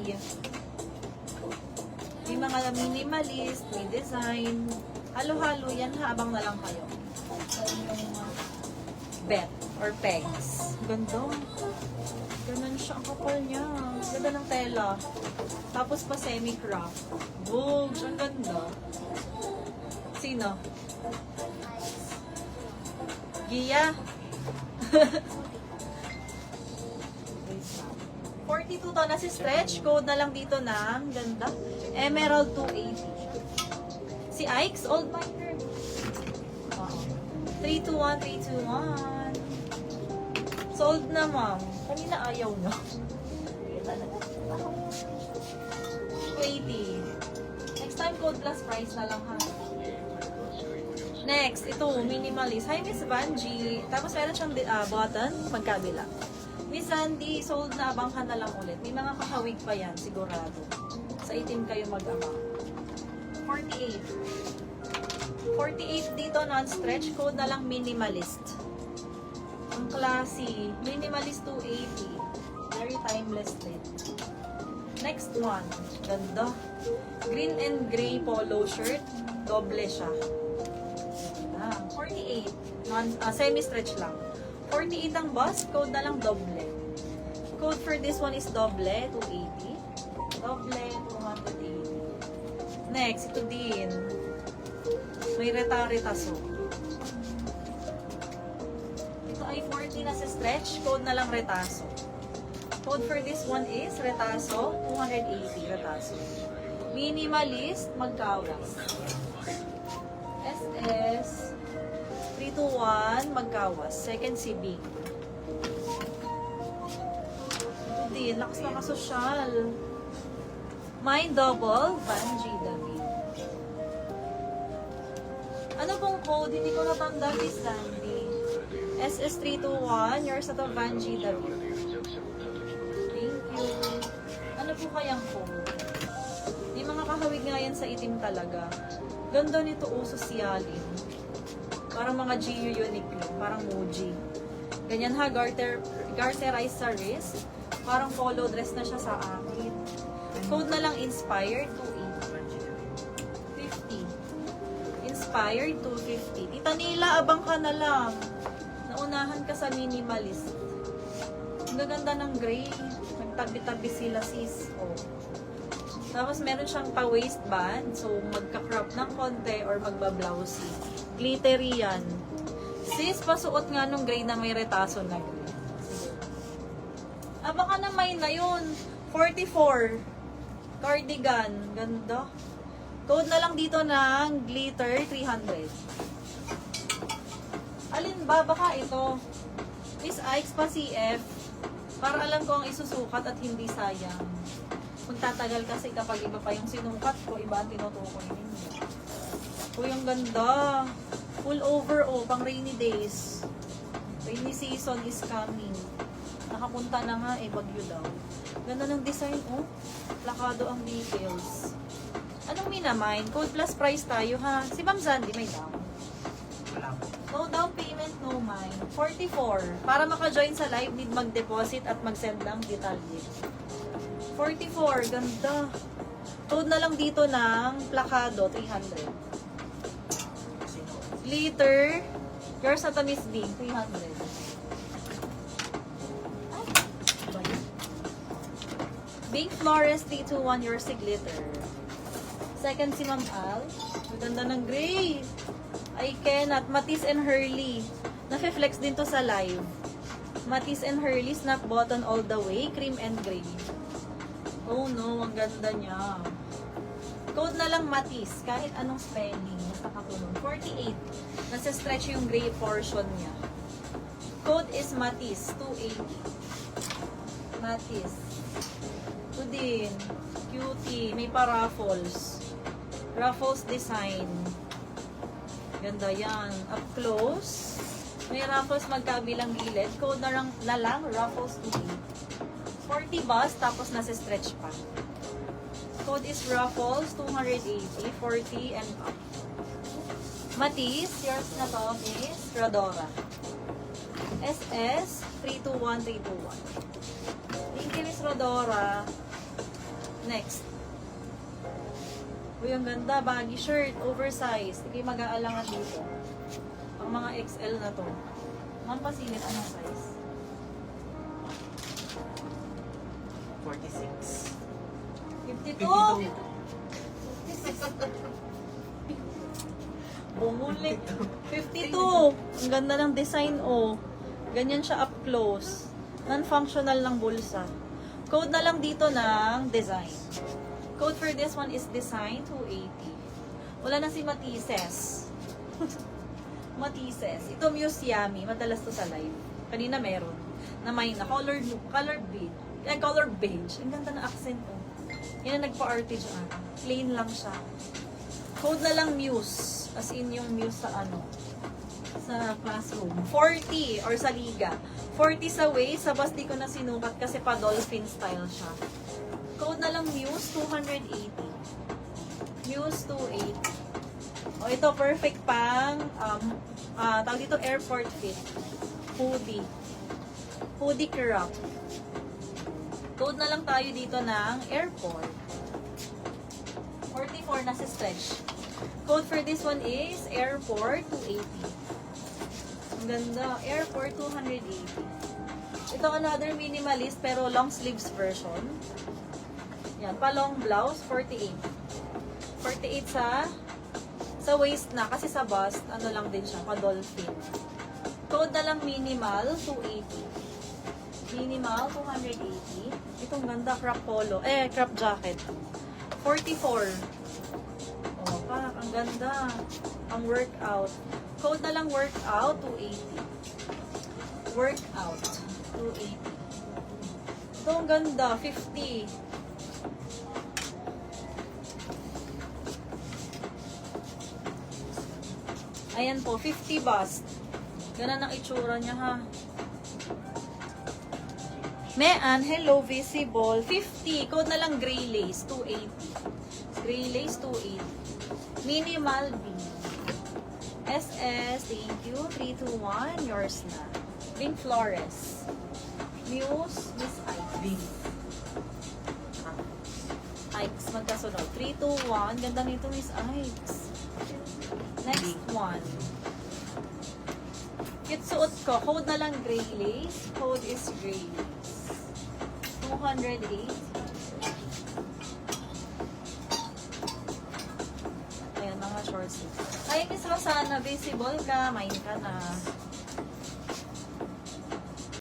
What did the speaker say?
gray. May mga minimalist, may design. Halo-halo yan, habang na lang kayo. Bet or pegs. Ganda. Ganun siya, ang kapal niya. Ganda ng tela. Tapos pa semi-craft. Boom! Ang ganda. Sino? Gia? 42 to na si stretch. Code na lang dito ng ganda. Emerald 280. Si Ike's Old Biker. 321, 321. Sold na, ma'am. Kanina ayaw na. 280. Next time, code plus price na lang, ha? Next, ito, minimalist. Hi, Miss Vanji. Tapos meron siyang button, magkabila. Miss Sandy, sold na, abang ka na lang ulit. May mga kakawig pa yan, sigurado. Sa itim kayo mag-abang. 48. 48 dito, non-stretch. Code na lang minimalist. Ang classy. Minimalist 280. Very timeless din. Next one. Ganda. Green and gray polo shirt. Doble siya. 48. Semi-stretch lang. 48 ang bust. Code na lang doble. Code for this one is doble. 280. Doble. 280. Next, ito din. May reta-retaso. Ito ay 40 na sa stretch. Code na lang retaso. Code for this one is retaso. 280 retaso. Minimalist. Magkawas. SS 321 magkawas. Second si Bing. Ito din. Lakas na kasosyal. My double Vanji David. Ano pong code? Hindi ko natanda, Miss Sandy. SS321, yours at Vanji David. Thank you. Ano po kayang code? May mga kahawig nga yan sa itim talaga. Ganda nito, uso siyalin. Parang mga GU Uniqlo, parang Muji. Ganyan ha, garterize sa wrist. Parang polo dress na siya sa akin. Code na lang inspired 280. 50. Inspired 250. Tita Nila, abang ka na lang. Naunahan ka sa minimalist. Ang gaganda ng gray. Nagtabi-tabi sila sis. Oh. Tapos meron siyang pa-waistband. So, magka-crop ng konti or magba-blousey. Glittery yan. Sis, pasuot nga nung gray na may retaso na gray. Ah, baka na may na yun. 44. Cardigan. Ganda. Code na lang dito ng glitter 300. Alin ba? Baka ito. Miss Ike's pa CF. Para alam ko ang isusukat at hindi sayang. Magtatagal kasi kapag iba pa yung sinukat ko, iba ang tinutukoy ninyo. Uy, ang ganda. Full over, oh, pang rainy days. Rainy season is coming. Nakapunta na nga, bagyo daw. Ganda ng design, oh. Plakado ang details. Anong minamind? Code plus price tayo, ha? Si Ma'am Zandy, may down. No down payment, no mind. 44. Para maka-join sa live, need mag-deposit at mag-send lang detalye. 44. Ganda. Code na lang dito ng plakado, 300. Glitter. Yours at Miss B, 300. Big Flores 321, yours si glitter. Second si Ma'am Al. Maganda ng gray. I cannot. Matisse and Hurley. Nafe-flex din to sa live. Matisse and Hurley, snap button all the way. Cream and gray. Oh no, ang ganda niya. Code na lang Matisse. Kahit anong spelling. Basta katulong. 48. Nasa stretch yung gray portion niya. Code is Matisse. 280. Matisse. Ito din. Cutie. May pa-ruffles. Ruffles design. Ganda yan. Up close. May ruffles magkabilang gilid. Code na lang ruffles 280. 40 bus, tapos nasa stretch pa. Code is ruffles 280. 40 and up. Matisse, yours na to is Rodora. SS 321. Thank you, Miss Rodora. Next. Uy, ang ganda. Baggy shirt. Oversized. Hindi kayo mag-aalangan dito. Ang mga XL na to. Ma'am, pasilip. Anong size? 46. 52! Bumuli. 52! Ang ganda ng design, oh. Ganyan siya up close. Non-functional ng bulsa. Code na lang dito ng design. Code for this one is design 280. Wala na si Matises. Matises. Ito Muse Yummy. Madalas to sa live. Kanina meron. Na may na color beige. Color beige. Ang ganda ng accent, oh. Yan ang nagpa-artage, plain lang siya. Code na lang Muse. As in yung Muse sa sa classroom. 40 or sa liga. 40 sa waist. Sa bus di ko na sinukat kasi pa dolphin style siya. Code na lang Muse 280. Muse 280. O ito perfect pang tawag dito airport fit. Hoodie. Hoodie crop. Code na lang tayo dito ng airport. 44 na si stretch. Code for this one is airport 280. Ang ganda. Airport 280. Ito another minimalist pero long sleeves version. Yan. Pa long blouse 48. 48 sa waist na. Kasi sa bust, ano lang din siya. Pa dolphin. Code na lang minimal 280. Minimal, 280. Itong ganda, crop polo. Crop jacket. 44. Oh, pak, ang ganda. Ang workout. Code na lang workout, 280. Workout, 280. Ito ang ganda, 50. Ayan po, 50 bust. Ganun ang itsura niya, ha. Mean, hello, visible. 50. Code na lang gray lace, 280. Gray lace, 280. Minimal B. SS, thank you. 321, yours na. Pink Flores. Muse, Miss Ikes. Ikes, magkasunod. 321, ganda nito, Miss Ikes. Next one. Cute suot ko. Code na lang gray lace. Code is gray lace. 208. Ayan, mga shorts. Ay, Miss Rosana, visible ka. Main ka na.